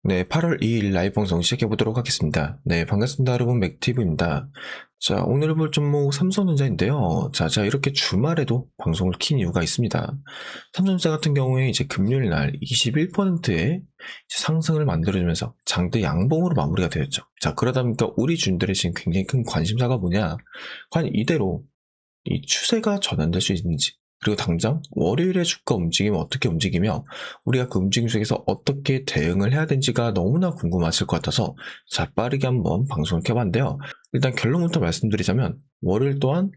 네, 8월 2일 라이브 방송 시작해보도록 하겠습니다. 네, 반갑습니다. 여러분, 맥티브입니다. 자, 오늘 볼 종목 삼성전자인데요. 자, 이렇게 주말에도 방송을 킨 이유가 있습니다. 삼성전자 같은 경우에 이제 금요일 날 21%의 상승을 만들어주면서 장대 양봉으로 마무리가 되었죠. 자, 그러다 보니까 우리 주인들의 지금 굉장히 큰 관심사가 뭐냐? 과연 이대로 이 추세가 전환될 수 있는지, 그리고 당장 월요일에 주가 움직이면 어떻게 움직이며 우리가 그 움직임 속에서 어떻게 대응을 해야 되는지가 너무나 궁금하실 것 같아서 자, 빠르게 한번 방송을 켜봤는데요. 일단 결론부터 말씀드리자면 월요일 또한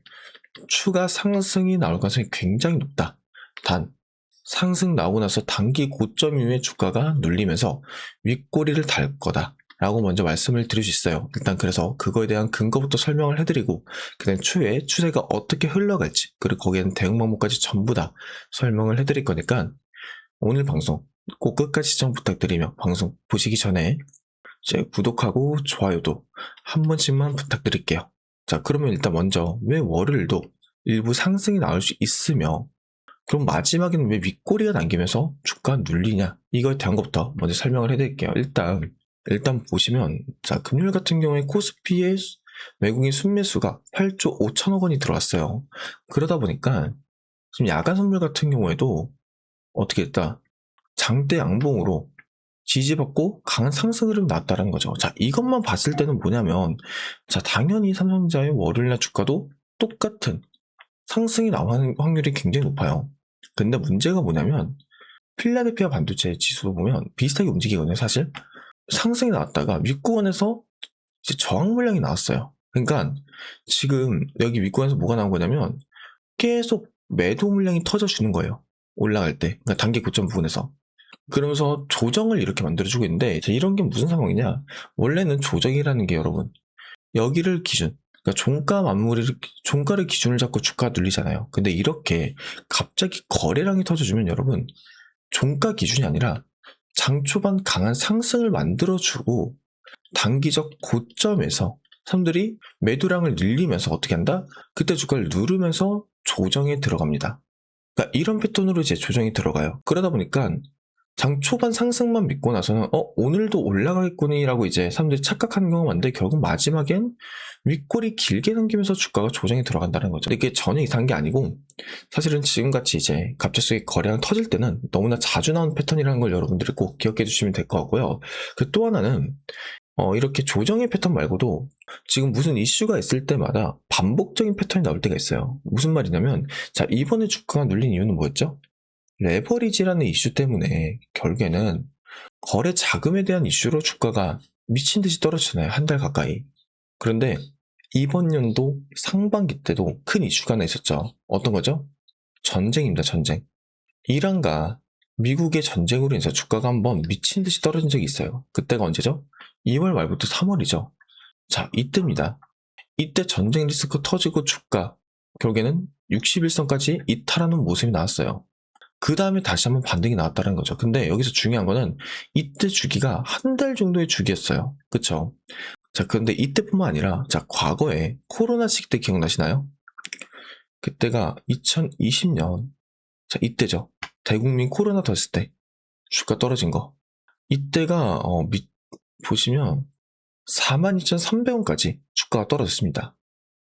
추가 상승이 나올 가능성이 굉장히 높다. 단 상승 나오고 나서 단기 고점 이후에 주가가 눌리면서 윗꼬리를 달 거다 라고 먼저 말씀을 드릴 수 있어요. 일단 그래서 그거에 대한 근거부터 설명을 해드리고 그다음 추후에 추세가 어떻게 흘러갈지, 그리고 거기에는 대응 방법까지 전부 다 설명을 해드릴 거니까 오늘 방송 꼭 끝까지 시청 부탁드리며 방송 보시기 전에 제 구독하고 좋아요도 한 번씩만 부탁드릴게요. 자, 그러면 일단 먼저 왜 월요일도 일부 상승이 나올 수 있으며 그럼 마지막에는 왜 윗꼬리가 남기면서 주가가 눌리냐, 이거에 대한 것부터 먼저 설명을 해드릴게요. 일단 보시면 자, 금요일 같은 경우에 코스피의 외국인 순매수가 8조 5천억 원이 들어왔어요. 그러다 보니까 지금 야간 선물 같은 경우에도 어떻게 했다? 장대 양봉으로 지지받고 강한 상승 흐름이 나왔다는 거죠. 자, 이것만 봤을 때는 뭐냐면 자, 당연히 삼성전자의 월요일날 주가도 똑같은 상승이 나오는 확률이 굉장히 높아요. 근데 문제가 뭐냐면 필라델피아 반도체 지수도 보면 비슷하게 움직이거든요. 사실 상승이 나왔다가 윗구간에서 이제 저항 물량이 나왔어요. 그러니까 지금 여기 윗구간에서 뭐가 나온 거냐면 계속 매도 물량이 터져주는 거예요. 올라갈 때, 그러니까 단기 고점 부분에서. 그러면서 조정을 이렇게 만들어주고 있는데 이런 게 무슨 상황이냐? 원래는 조정이라는 게 여러분 여기를 기준, 그러니까 종가를 기준을 잡고 주가 눌리잖아요. 근데 이렇게 갑자기 거래량이 터져주면 여러분 종가 기준이 아니라 장 초반 강한 상승을 만들어주고 단기적 고점에서 사람들이 매도량을 늘리면서 어떻게 한다? 그때 주가를 누르면서 조정에 들어갑니다. 그러니까 이런 패턴으로 이제 조정이 들어가요. 그러다 보니까 장 초반 상승만 믿고 나서는 오늘도 올라가겠구니라고 이제 사람들이 착각하는 경우가 많은데 결국 마지막엔 윗골이 길게 남기면서 주가가 조정에 들어간다는 거죠. 이게 전혀 이상한 게 아니고 사실은 지금같이 이제 갑작스럽게 거래량 터질 때는 너무나 자주 나오는 패턴이라는 걸 여러분들이 꼭 기억해 주시면 될 것 같고요. 그 또 하나는 이렇게 조정의 패턴 말고도 지금 무슨 이슈가 있을 때마다 반복적인 패턴이 나올 때가 있어요. 무슨 말이냐면 자, 이번에 주가가 눌린 이유는 뭐였죠? 레버리지라는 이슈 때문에 결국에는 거래 자금에 대한 이슈로 주가가 미친 듯이 떨어지잖아요. 한 달 가까이. 그런데 이번 연도 상반기 때도 큰 이슈가 하나 있었죠. 어떤 거죠? 전쟁입니다. 전쟁. 이란과 미국의 전쟁으로 인해서 주가가 한번 미친 듯이 떨어진 적이 있어요. 그때가 언제죠? 2월 말부터 3월이죠. 자, 이때입니다. 이때 전쟁 리스크 터지고 주가 결국에는 61선까지 이탈하는 모습이 나왔어요. 그 다음에 다시 한번 반등이 나왔다는 거죠. 근데 여기서 중요한 거는 이때 주기가 한 달 정도의 주기였어요. 그쵸? 자, 근데 이때뿐만 아니라 자, 과거에 코로나 시기 때 기억나시나요? 그때가 2020년 자, 이때죠. 대국민 코로나 터졌을 때 주가 떨어진 거. 이때가 보시면 42,300원까지 주가가 떨어졌습니다.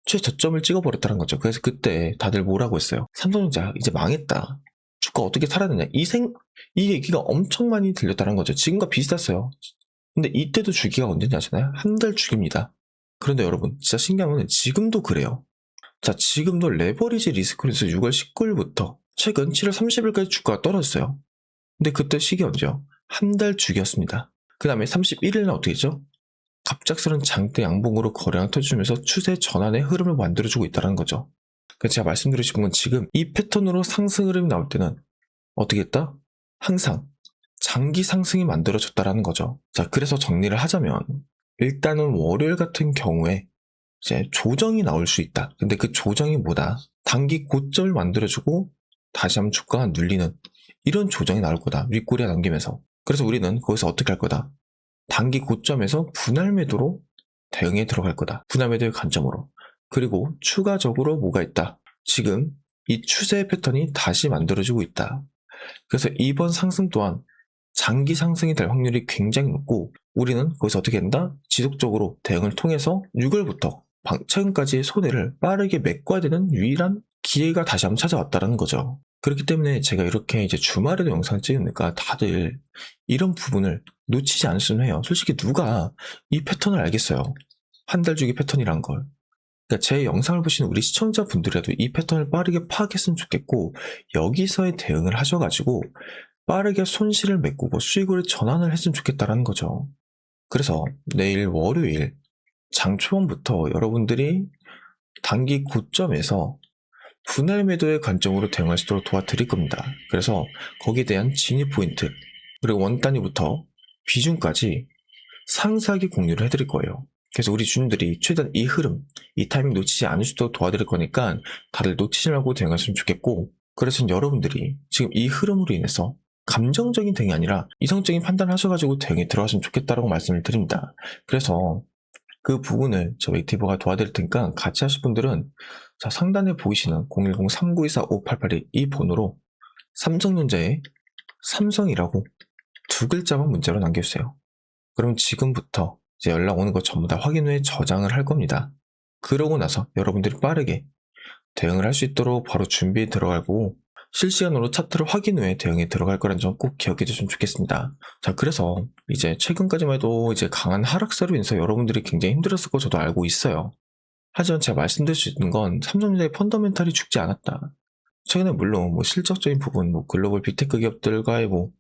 최저점을 찍어버렸다는 거죠. 그래서 그때 다들 뭐라고 했어요? 삼성전자 이제 망했다. 주가 어떻게 살아내냐. 이 얘기가 엄청 많이 들렸다는 거죠. 지금과 비슷했어요. 근데 이때도 주기가 언제냐 하잖아요. 한 달 주기입니다. 그런데 여러분 진짜 신기한 건 지금도 그래요. 자, 지금도 레버리지 리스크에서 6월 19일부터 최근 7월 30일까지 주가가 떨어졌어요. 근데 그때 시기 언제요? 한 달 주기였습니다. 그 다음에 31일날 어떻게 했죠? 갑작스런 장대 양봉으로 거래량 터지면서 추세 전환의 흐름을 만들어주고 있다는 거죠. 그래서 제가 말씀드리고 싶은 건 지금 이 패턴으로 상승 흐름이 나올 때는 어떻게 했다? 항상 장기 상승이 만들어졌다라는 거죠. 자, 그래서 정리를 하자면 일단은 월요일 같은 경우에 이제 조정이 나올 수 있다. 근데 그 조정이 뭐다? 단기 고점을 만들어주고 다시 한번 주가가 눌리는 이런 조정이 나올 거다. 윗꼬리가 남기면서. 그래서 우리는 거기서 어떻게 할 거다? 단기 고점에서 분할 매도로 대응에 들어갈 거다. 분할 매도의 관점으로. 그리고 추가적으로 뭐가 있다? 지금 이 추세 패턴이 다시 만들어지고 있다. 그래서 이번 상승 또한 장기 상승이 될 확률이 굉장히 높고 우리는 거기서 어떻게 된다? 지속적으로 대응을 통해서 6월부터 최근까지의 손해를 빠르게 메꿔야 되는 유일한 기회가 다시 한번 찾아왔다는 거죠. 그렇기 때문에 제가 이렇게 이제 주말에도 영상을 찍으니까 다들 이런 부분을 놓치지 않으시면 해요. 솔직히 누가 이 패턴을 알겠어요? 한 달 주기 패턴이란 걸. 그러니까 제 영상을 보시는 우리 시청자분들이라도 이 패턴을 빠르게 파악했으면 좋겠고 여기서의 대응을 하셔가지고 빠르게 손실을 메꾸고 수익으로 전환을 했으면 좋겠다라는 거죠. 그래서 내일 월요일 장 초반부터 여러분들이 단기 고점에서 분할 매도의 관점으로 대응할 수 있도록 도와드릴 겁니다. 그래서 거기에 대한 진입 포인트 그리고 원 단위부터 비중까지 상세하게 공유를 해드릴 거예요. 그래서 우리 주님들이 최대한 이 흐름, 이 타이밍 놓치지 않을 수 있도록 도와드릴 거니까 다들 놓치지 말고 대응하시면 좋겠고, 그래서 여러분들이 지금 이 흐름으로 인해서 감정적인 대응이 아니라 이성적인 판단을 하셔가지고 대응에 들어갔으면 좋겠다라고 말씀을 드립니다. 그래서 그 부분을 저 웨이티버가 도와드릴 테니까 같이 하실 분들은 자 상단에 보이시는 010-3924-5882 이 번호로 삼성전자의 삼성이라고 두 글자만 문자로 남겨주세요. 그럼 지금부터 이제 연락 오는 거 전부 다 확인 후에 저장을 할 겁니다. 그러고 나서 여러분들이 빠르게 대응을 할 수 있도록 바로 준비에 들어가고 실시간으로 차트를 확인 후에 대응에 들어갈 거라는 점 꼭 기억해 주시면 좋겠습니다. 자, 그래서 이제 최근까지만 해도 이제 강한 하락세로 인해서 여러분들이 굉장히 힘들었을 거 저도 알고 있어요. 하지만 제가 말씀드릴 수 있는 건 삼성전자의 펀더멘탈이 죽지 않았다. 최근에 물론 뭐 실적적인 부분, 뭐 글로벌 빅테크 기업들과의 뭐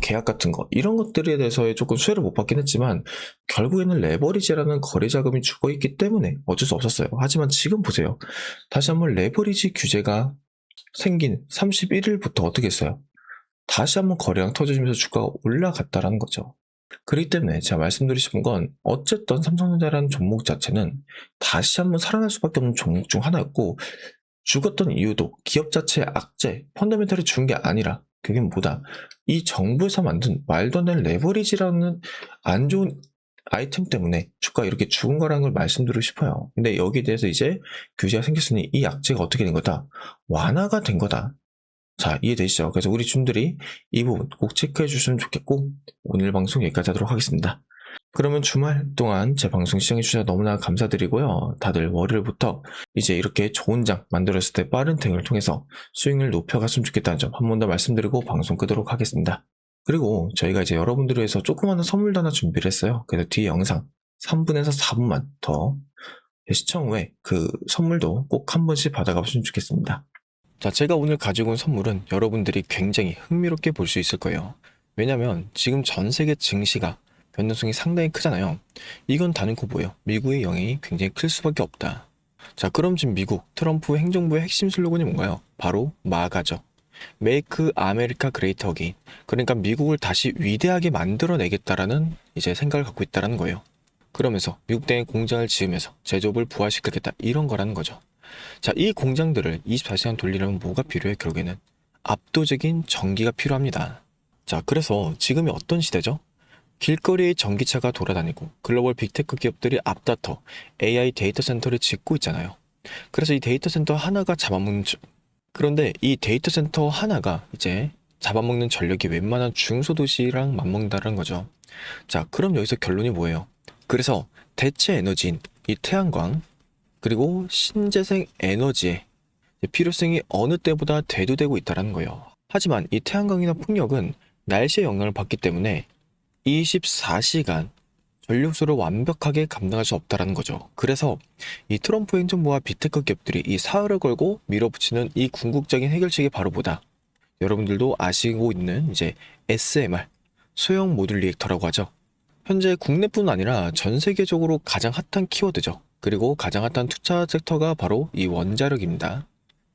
계약 같은 거 이런 것들에 대해서의 조금 수혜를 못 받긴 했지만 결국에는 레버리지라는 거래 자금이 죽어있기 때문에 어쩔 수 없었어요. 하지만 지금 보세요. 다시 한번 레버리지 규제가 생긴 31일부터 어떻게 했어요? 다시 한번 거래량 터져주면서 주가가 올라갔다라는 거죠. 그렇기 때문에 제가 말씀드리고 싶은 건 어쨌든 삼성전자라는 종목 자체는 다시 한번 살아날 수밖에 없는 종목 중 하나였고 죽었던 이유도 기업 자체의 악재, 펀더멘털이 죽은 게 아니라 그게 뭐다? 이 정부에서 만든 말도 안 되는 레버리지라는 안 좋은 아이템 때문에 주가가 이렇게 죽은 거라는 걸 말씀드리고 싶어요. 근데 여기에 대해서 이제 규제가 생겼으니 이 악재가 어떻게 된 거다? 완화가 된 거다. 자, 이해되시죠? 그래서 우리 준들이 이 부분 꼭 체크해 주시면 좋겠고 오늘 방송 여기까지 하도록 하겠습니다. 그러면 주말 동안 제 방송 시청해 주셔서 너무나 감사드리고요. 다들 월요일부터 이제 이렇게 좋은 장 만들었을 때 빠른 대응을 통해서 수익률 높여갔으면 좋겠다는 점 한 번 더 말씀드리고 방송 끄도록 하겠습니다. 그리고 저희가 이제 여러분들을 위해서 조그마한 선물도 하나 준비를 했어요. 그래서 뒤에 영상 3분에서 4분만 더 시청 후에 그 선물도 꼭 한 번씩 받아가보시면 좋겠습니다. 자, 제가 오늘 가지고 온 선물은 여러분들이 굉장히 흥미롭게 볼 수 있을 거예요. 왜냐면 지금 전 세계 증시가 변동성이 상당히 크잖아요. 이건 단연코 보여. 미국의 영향이 굉장히 클 수밖에 없다. 자, 그럼 지금 미국 트럼프 행정부의 핵심 슬로건이 뭔가요? 바로 마가죠. Make America Great Again. 그러니까 미국을 다시 위대하게 만들어내겠다라는 이제 생각을 갖고 있다라는 거예요. 그러면서 미국 땅에 공장을 지으면서 제조업을 부활시키겠다 이런 거라는 거죠. 자, 이 공장들을 24시간 돌리려면 뭐가 필요해? 결국에는 압도적인 전기가 필요합니다. 자, 그래서 지금이 어떤 시대죠? 길거리에 전기차가 돌아다니고 글로벌 빅테크 기업들이 앞다퉈 AI 데이터 센터를 짓고 있잖아요. 그래서 이 데이터 센터 하나가 잡아먹는 그런데 이 데이터 센터 하나가 이제 잡아먹는 전력이 웬만한 중소도시랑 맞먹는다는 거죠. 자, 그럼 여기서 결론이 뭐예요? 그래서 대체 에너지인 이 태양광 그리고 신재생 에너지의 필요성이 어느 때보다 대두되고 있다는 거예요. 하지만 이 태양광이나 풍력은 날씨의 영향을 받기 때문에 24시간 전력수를 완벽하게 감당할 수 없다는 거죠. 그래서 이 트럼프 행정부와 빅테크 기업들이 이 사활을 걸고 밀어붙이는 이 궁극적인 해결책이 바로 뭐다? 여러분들도 아시고 있는 이제 SMR, 소형 모듈 리액터라고 하죠. 현재 국내뿐 아니라 전 세계적으로 가장 핫한 키워드죠. 그리고 가장 핫한 투자 섹터가 바로 이 원자력입니다.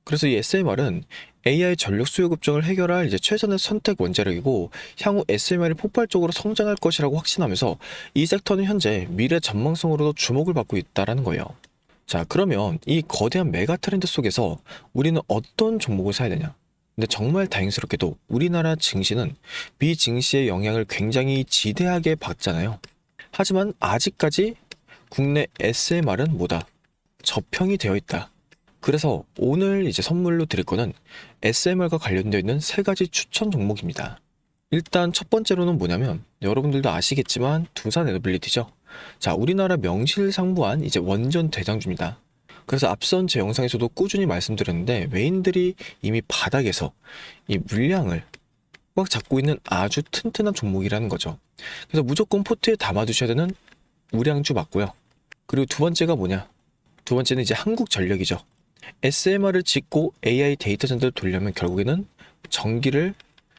그래서 이 SMR은 AI 전력 수요 급증을 해결할 이제 최선의 선택 원자력이고 향후 SMR이 폭발적으로 성장할 것이라고 확신하면서 이 섹터는 현재 미래 전망성으로도 주목을 받고 있다는 거예요. 자, 그러면 이 거대한 메가 트렌드 속에서 우리는 어떤 종목을 사야 되냐? 근데 정말 다행스럽게도 우리나라 증시는 비증시의 영향을 굉장히 지대하게 받잖아요. 하지만 아직까지 국내 SMR은 뭐다? 저평이 되어 있다. 그래서 오늘 이제 선물로 드릴 거는 SMR과 관련되어 있는 3가지 추천 종목입니다. 일단 첫 번째로는 뭐냐면 여러분들도 아시겠지만 두산 에너빌리티죠. 자, 우리나라 명실상부한 이제 원전 대장주입니다. 그래서 앞선 제 영상에서도 꾸준히 말씀드렸는데 외인들이 이미 바닥에서 이 물량을 꽉 잡고 있는 아주 튼튼한 종목이라는 거죠. 그래서 무조건 포트에 담아두셔야 되는 우량주 맞고요. 그리고 두 번째가 뭐냐? 두 번째는 이제 한국전력이죠. SMR을 짓고 AI 데이터 센터를 돌려면 결국에는 전기를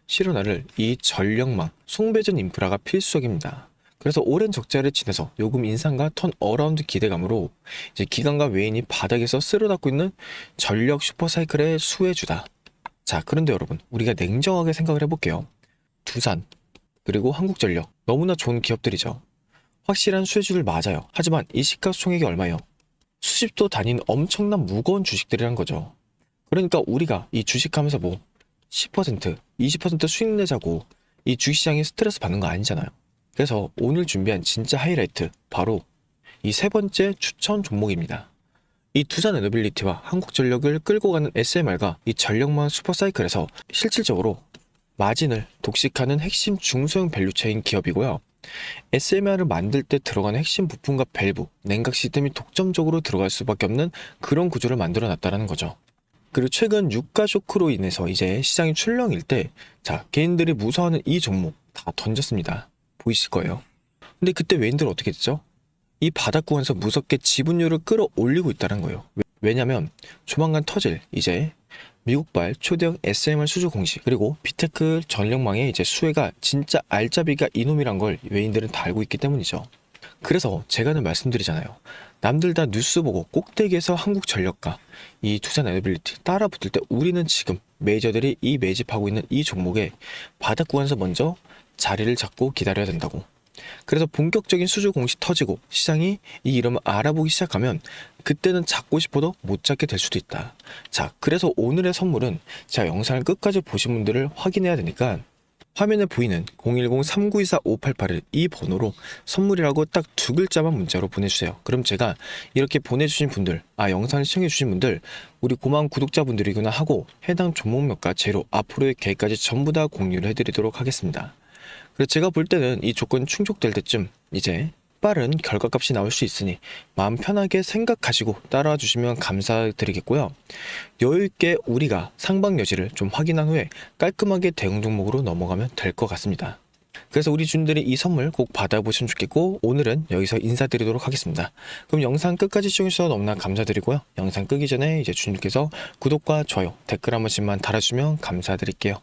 실어나를 이 전력망, 송배전 인프라가 필수적입니다. 그래서 오랜 적자를 지내서 요금 인상과 턴 어라운드 기대감으로 이제 기관과 외인이 바닥에서 쓸어담고 있는 전력 슈퍼사이클의 수혜주다. 자, 그런데 여러분, 우리가 냉정하게 생각을 해볼게요. 두산, 그리고 한국전력, 너무나 좋은 기업들이죠. 확실한 수혜주들 맞아요. 하지만 이 시가총액이 얼마예요? 수십도 단위인 엄청난 무거운 주식들이란 거죠. 그러니까 우리가 이 주식하면서 뭐 10%, 20% 수익 내자고 이 주식시장에 스트레스 받는 거 아니잖아요. 그래서 오늘 준비한 진짜 하이라이트, 바로 이 세 번째 추천 종목입니다. 이 두산 에너빌리티와 한국전력을 끌고 가는 SMR과 이 전력망 슈퍼사이클에서 실질적으로 마진을 독식하는 핵심 중소형 밸류체인 기업이고요. SMR을 만들 때 들어가는 핵심 부품과 밸브, 냉각 시스템이 독점적으로 들어갈 수밖에 없는 그런 구조를 만들어 놨다는 거죠. 그리고 최근 유가 쇼크로 인해서 이제 시장이 출렁일 때, 자, 개인들이 무서워하는 이 종목 다 던졌습니다. 보이실 거예요. 근데 그때 외인들 어떻게 됐죠? 이 바닥 구간에서 무섭게 지분율을 끌어올리고 있다는 거예요. 왜냐면 조만간 터질 이제 미국발 초대형 SMR 수주 공시, 그리고 비테크 전력망의 이제 수혜가 진짜 알짜비가 이놈이란 걸 외인들은 다 알고 있기 때문이죠. 그래서 제가 늘 말씀드리잖아요. 남들 다 뉴스 보고 꼭대기에서 한국전력과 이 두산 에너빌리티 따라 붙을 때 우리는 지금 메이저들이 이 매집하고 있는 이 종목에 바닥 구간에서 먼저 자리를 잡고 기다려야 된다고. 그래서 본격적인 수주 공시 터지고 시장이 이 이름을 알아보기 시작하면 그때는 잡고 싶어도 못 잡게 될 수도 있다. 자, 그래서 오늘의 선물은 제가 영상을 끝까지 보신 분들을 확인해야 되니까 화면에 보이는 010-3924-588을 이 번호로 선물이라고 딱 두 글자만 문자로 보내주세요. 그럼 제가 이렇게 보내주신 분들, 영상을 시청해주신 분들, 우리 고마운 구독자분들이구나 하고 해당 종목명과 재료, 앞으로의 계획까지 전부 다 공유를 해드리도록 하겠습니다. 그래서 제가 볼 때는 이 조건 충족될 때쯤 이제 빠른 결과값이 나올 수 있으니 마음 편하게 생각하시고 따라와 주시면 감사드리겠고요. 여유있게 우리가 상방 여지를 좀 확인한 후에 깔끔하게 대응 종목으로 넘어가면 될 것 같습니다. 그래서 우리 주님들이 이 선물 꼭 받아보시면 좋겠고, 오늘은 여기서 인사드리도록 하겠습니다. 그럼 영상 끝까지 시청해주셔서 너무나 감사드리고요. 영상 끄기 전에 이제 주님께서 구독과 좋아요, 댓글 한 번씩만 달아주시면 감사드릴게요.